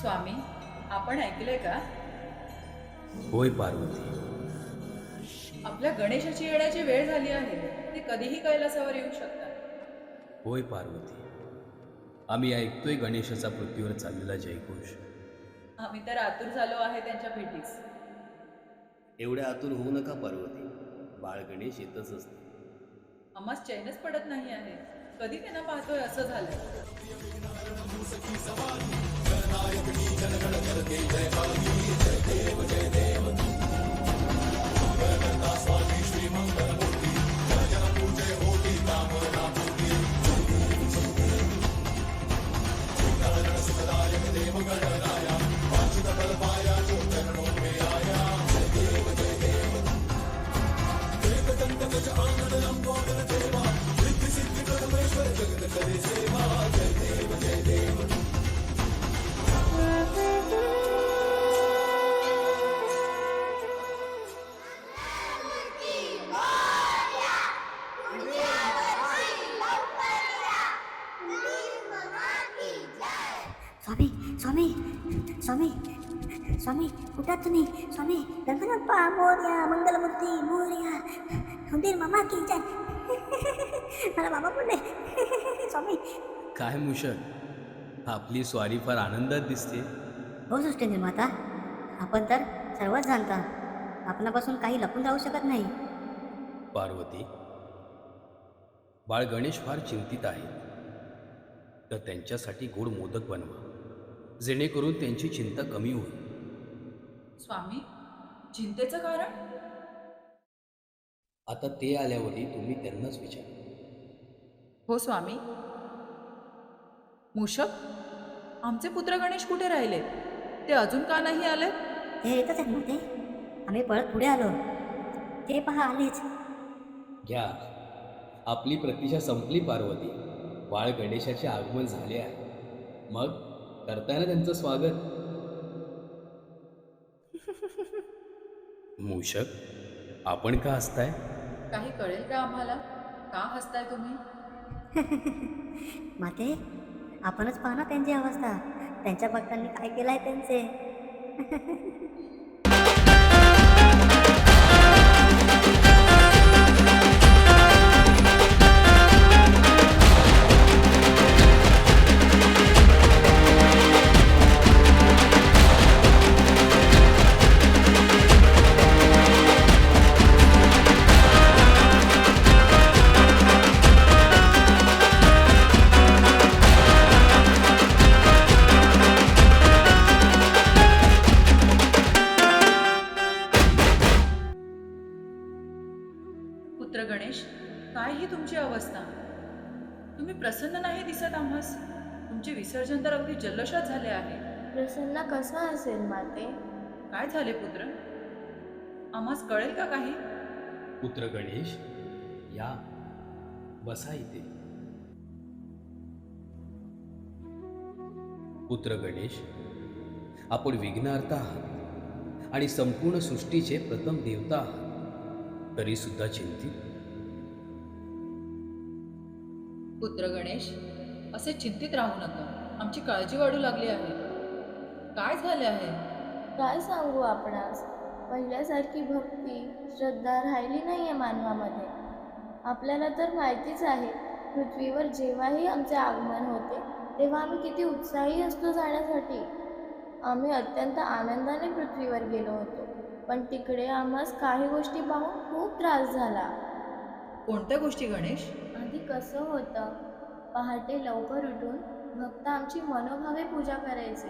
स्वामी, आपण ऐकलंय का? होय पार्वती. आपल्या गणेशाची येण्याची वेळ झाली आहे. ते कधीही कैलासावर येऊ शकतात. होय पार्वती. आम्ही ऐकतोय गणेशाचा पृथ्वीवर चाललेला जयघोष. आम्ही तर आतुर झालो आहे त्यांच्या भेटीस. एवढ्या आतून होऊ नका पार्वती. बाळ गणेश येतच असते. आम्हास चैनच पडत नाही आहे. कधी त्यांना पाहतोय असं झालंय. स्वामी स्वामी स्वामी स्वामी कुठात तुम्ही स्वामी गणपती मोरया मंगलमूर्ती मोरया उंदीर मामा की जय मला बाबा बोलले स्वामी. काय मूषक, आपली स्वारी फार आनंदात दिसते. हो सृष्टी निर्माता, आपण तर सर्वच जाणता, आपणापासून काही लपून राहू शकत नाही. पार्वती, बाळ गणेश फार चिंतित आहे. तर त्यांच्यासाठी गोड मोदक बनवा, जेणेकरून त्यांची चिंता कमी होईल. स्वामी, चिंतेचं कारण? आता ते आल्यावरही तुम्ही त्यांनाच विचारा. हो स्वामी. मूषक, आमचे पुत्र गणेश कुठे राहिले? ते अजून का नाही आले? ते येतच आहेत ना ते, आम्ही पळत पुढे आलो, ते पहा आलेच. घ्या, आपली प्रतीक्षा संपली पार्वती. बाळ गणेशाचे आगमन झाले आहे. मग करताय ना त्यांचं स्वागत. मूषक, आपण का हसताय? काही कळेल का आम्हाला? का हसताय तुम्ही? माते, आपणच पाहा ना त्यांची अवस्था, त्यांच्या भक्तांनी काय केलं आहे त्यांचे. पुत्र गणेश, काय ही तुमची अवस्था? तुम्ही प्रसन्न नाही दिसत आम्हास. तुमचे विसर्जन तर अगदी जल्लोषात झाले आहे. प्रसन्न कसा असेल माते? काय झाले पुत्र? आम्हास कळेल का काही? पुत्र गणेश, या, बसा इथे. पुत्र गणेश, आपण विघ्नहर्ता आहात आणि संपूर्ण सृष्टीचे प्रथम देवता आहात, तरी सुद्धा चिंतित. पुत्र गणेश, असे चिंतित राहू नका. आमची काळजी वाढू लागली आहे. काय झाले आहे? काय सांगू आपणास? पहिल्यासारखी भक्ती, श्रद्धा राहिली नाही आहे मानवामध्ये. आपल्याला तर माहितीच आहे, पृथ्वीवर जेव्हाही आमचे आगमन होते तेव्हा आम्ही किती उत्साही असतो जाण्यासाठी. आम्ही अत्यंत आनंदाने पृथ्वीवर गेलो होतो, पण तिकडे आम्हास काही गोष्टी पाहून खूप त्रास झाला. कोणत्या गोष्टी गणेश? आधी कसं होतं, पहाटे लवकर उठून भक्त आमची मनोभावे पूजा करायचे.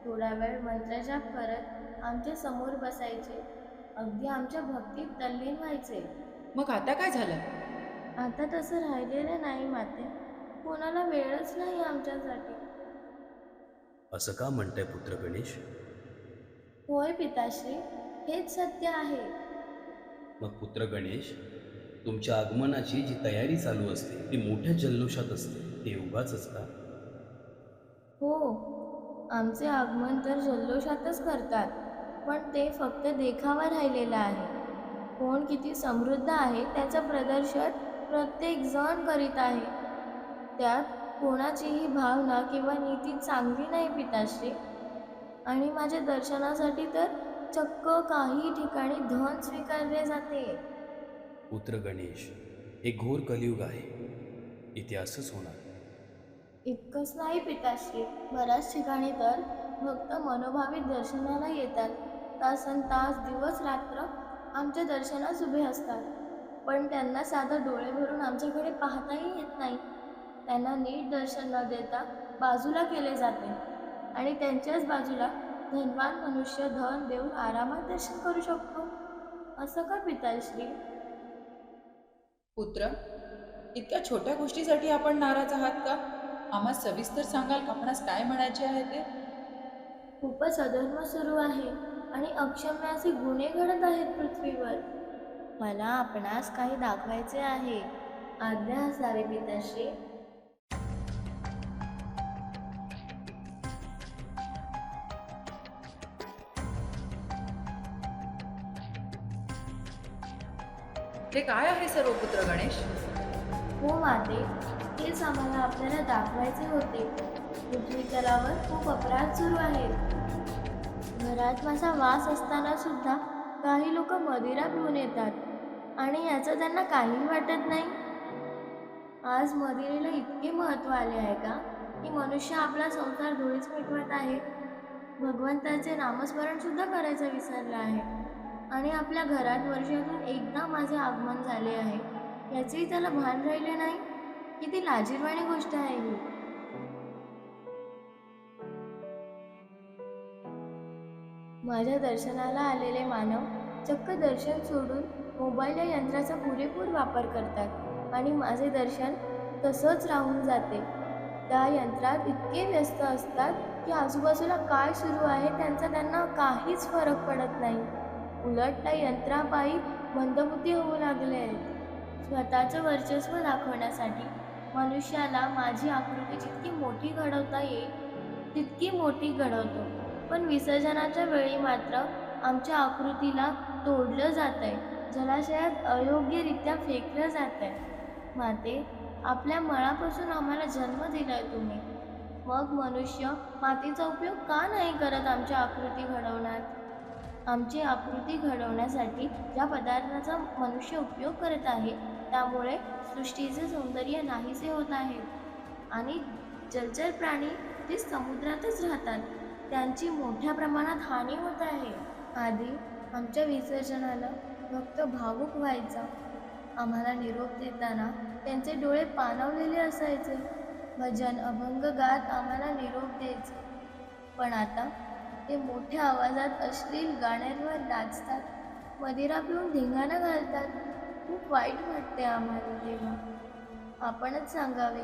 थोडा वेळ मंत्रजाप करत आमच्या समोर बसायचे, अगदी आमच्या भक्तीत तल्लीन व्हायचे. मग आता काय झालं? आता तसं राहिलेलं नाही माते, कोणाला वेळच नाही आमच्यासाठी. असं का म्हणताय पुत्र गणेश? होय पिताश्री, हेच सत्य आहे. मग पुत्र गणेश, तुमच्या आगमनाची जी तयारी चालू असते ती मोठ्या जल्लोषात असते, ते उगाचच का? हो, आमचे आगमन तर जल्लोषातच करतात, पण ते फक्त देखावा राहिलेला आहे. कोण किती समृद्ध आहे त्याचं प्रदर्शन प्रत्येक जण करीत आहे. त्यात कोणाचीही भावना किंवा नीती चांगली नाही पिताश्री. आणि माझ्या दर्शनासाठी तर चक्क काही ठिकाणी धन स्वीकारले जाते. पुत्र गणेश, एक घोर कलियुग आहे. इथे असंच होणार. इतकंच नाही पिताश्री, बऱ्याच ठिकाणी तर भक्त मनोभावित दर्शनाला येतात. तासन तास दिवस रात्र आमच्या दर्शनास उभे असतात, पण त्यांना साधं डोळे भरून आमच्याकडे पाहताही येत नाही. त्यांना नीट दर्शन न देता बाजूला केले जाते आणि त्यांच्याच बाजूला धनवान मनुष्य धन देऊन आरामात दर्शन करू शकतो. असं का पिताश्री? पुत्र, इतक्या छोट्या गोष्टीसाठी आपण नाराज आहात का? आम्हाला सविस्तर सांगाल का आपणास काय म्हणायचे आहे ते? खूपच अधर्म सुरू आहे आणि अक्षम्य असे गुन्हे घडत आहेत पृथ्वीवर. मला आपणास काही दाखवायचे आहे. आज्ञा असावी पिताश्री. ते काय आहे सर्व पुत्र गणेश? हो माते, हेच आम्हाला आपल्याला दाखवायचे होते. पृथ्वी तलावर खूप अपराध सुरू आहेत. घरात माझा वास असताना सुद्धा काही लोक मदिरा पिऊन येतात आणि याचं त्यांना काही वाटत नाही. आज मदिरेला इतके महत्त्व आले आहे का की मनुष्य आपला संसार धुळीस मिटवत आहे. भगवंताचे नामस्मरण सुद्धा करायचं विसरला आहे आणि आपल्या घरात वर्षातून एकदा माझे आगमन झाले आहे याचेही त्याला भान राहिले नाही. किती लाजिरवाणी गोष्ट आहे ही. माझ्या दर्शनाला आलेले मानव चक्क दर्शन सोडून मोबाईल या यंत्राचा पुरेपूर वापर करतात आणि माझे दर्शन तसंच राहून जाते. त्या यंत्रात इतके व्यस्त असतात की आजूबाजूला काय सुरू आहे त्यांना काहीच फरक पडत नाही. उलट त्या यंत्रापायी मंदबुद्धी होऊ लागले आहेत. स्वतःचं वर्चस्व दाखवण्यासाठी मनुष्याला माझी आकृती जितकी मोठी घडवता येईल तितकी मोठी घडवतो, पण विसर्जनाच्या वेळी मात्र आमच्या आकृतीला तोडलं जात आहे, जलाशयात अयोग्यरित्या फेकलं जात आहे. माते, आपल्या मळापासून आम्हाला जन्म दिलाय तुम्ही, मग मनुष्य मातीचा उपयोग का नाही करत आमच्या आकृती घडवण्यात? आमची आकृती घडवण्यासाठी ज्या पदार्थाचा मनुष्य उपयोग करत आहे त्यामुळे सृष्टीचे सौंदर्य नाहीसे होत आहे आणि जलचर प्राणी जे समुद्रातच राहतात त्यांची मोठ्या प्रमाणात हानी होत आहे. आधी आमच्या विसर्जनाला भक्त भावुक व्हायचा. आम्हाला निरोप देताना त्यांचे डोळे पाणावलेले असायचे. भजन अभंग गात आम्हाला निरोप द्यायचे. पण आता ते मोठ्या आवाजात अश्लील गाण्यांवर नाचतात, मदिरा पिऊन धिंगाणा घालतात. खूप वाईट वाटते आम्हाला तेव्हा. आपणच सांगावे,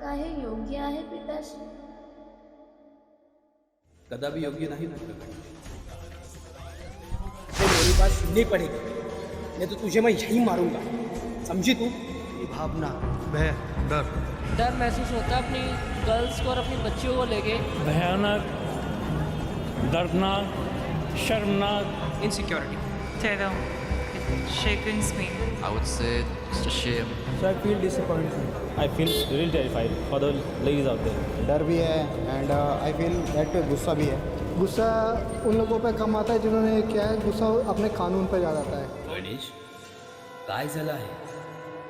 का हे योग्य आहे पिताश्री? कदापि योग्य नाही पुत्र गणेश. तो मेरी बात सुननी पड़ेगी, नहीं तो तुझे मैं यहीं मारूंगा, समझी तू? ये भावना, भय, डर महसूस होता है अपनी गर्ल्स को और अपनी बच्चियों को लेके। भयानक, दर्दनाक, शर्मनाक, insecurity. Terror. It shakens me. I would say it's a shame. So I feel disappointed. I feel really terrified for the ladies out there. डर भी है एंड आई फील दैट गुस्सा भी है. गुस्सा उन लोगों पे कम आता है जिन्होंने क्या है, गुस्सा अपने कानून पे ज़्यादा आता है. गणेश, काय झालं आहे?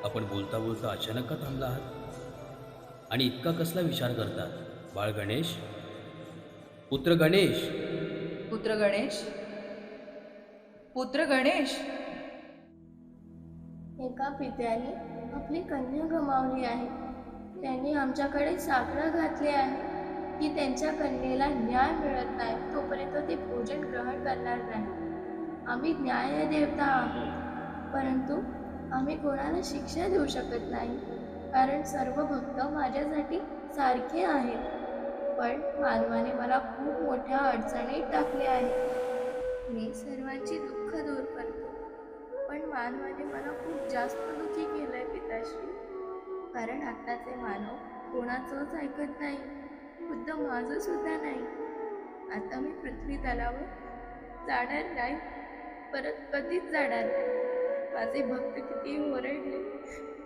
आपण बोलता बोलता अचानक का थांबला आहात आणि इतका कसला विचार करतात? बाळ गणेश, पुत्र गणेश. पुत्र गणेश, पुत्र गणेश. एका पित्याने आपली कन्या गमावली आहे. त्यांनी आमच्याकडे साकडं घातले आहे की त्यांच्या कन्येला न्याय मिळत नाही तोपर्यंत ते भोजन ग्रहण करणार नाही. आम्ही न्यायदेवता आहोत, परंतु आम्ही कोणाला शिक्षा देऊ शकत नाही, कारण सर्व भक्त माझ्यासाठी सारखे आहेत. पण मानवाने मला खूप मोठ्या अडचणीत टाकले आहे. मी सर्वांची दुःख दूर करतो, पण मानवाने मला खूप जास्त दुःखी केलंय पिताश्री. कारण आत्ताचे मानव कोणाचंच ऐकत नाही, खुद्द माझं सुद्धा नाही. आता मी पृथ्वी तलावर जाणार नाही, परत कधीच जाणार नाही. माझे भक्त किती ओरडले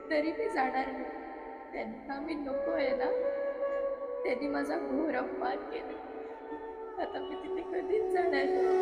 तरी मी जाणार नाही. त्यांना मी नको आहे ना, त्यांनी माझा घोर अपमान केला. आता मी तिथे कधीच जाणार नाही.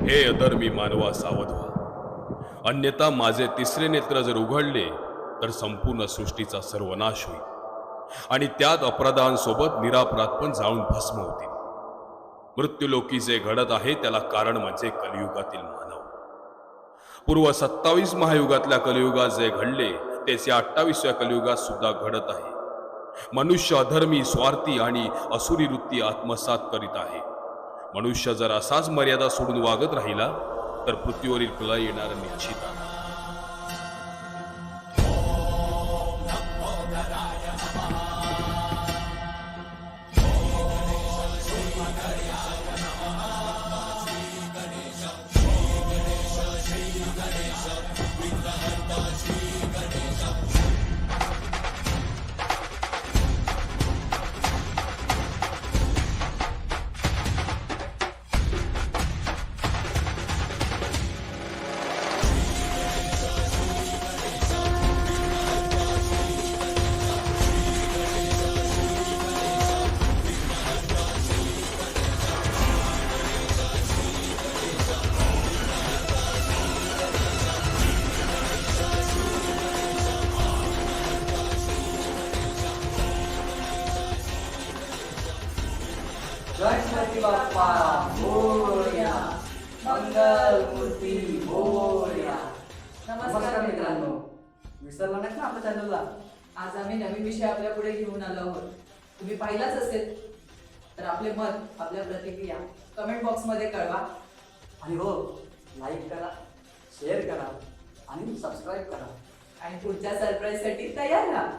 हे अधर्मी मानवा सावध व्हा, अन्यथा माझे तिसरे नेत्र जर उघडले तर संपूर्ण सृष्टीचा सर्वनाश होईल आणि त्यात अपराधांसोबत निरापराध पण जाळून भस्म होतील. मृत्यूलोकी जे घडत आहे त्याला कारण म्हणजे कलियुगातील मानव. पूर्व 27 महायुगातल्या कलियुगात जे घडले तेच या 28व्या कलियुगात सुद्धा घडत आहे. मनुष्य अधर्मी, स्वार्थी आणि असुरी वृत्ती आत्मसात करीत आहे. मनुष्य जर असाच मर्यादा सोडून वागत राहिला तर पृथ्वीवरील प्रलय येणार निश्चित आहे. गणपती बाप्पा मोरया, मंगल मूर्ती मोरया. नमस्कार मित्रांनो, विसरला नाही ना आपल्या चॅनलला. आज आम्ही नवीन विषय आपल्या पुढे घेऊन आलो आहोत. तुम्ही पाहिलाच असेल तर आपले मत, आपल्या प्रतिक्रिया कमेंट बॉक्स मध्ये कळवा. आणि हो, लाईक करा, शेअर करा आणि सबस्क्राईब करा. आणि पुढच्या सरप्राईज साठी तयार राहा.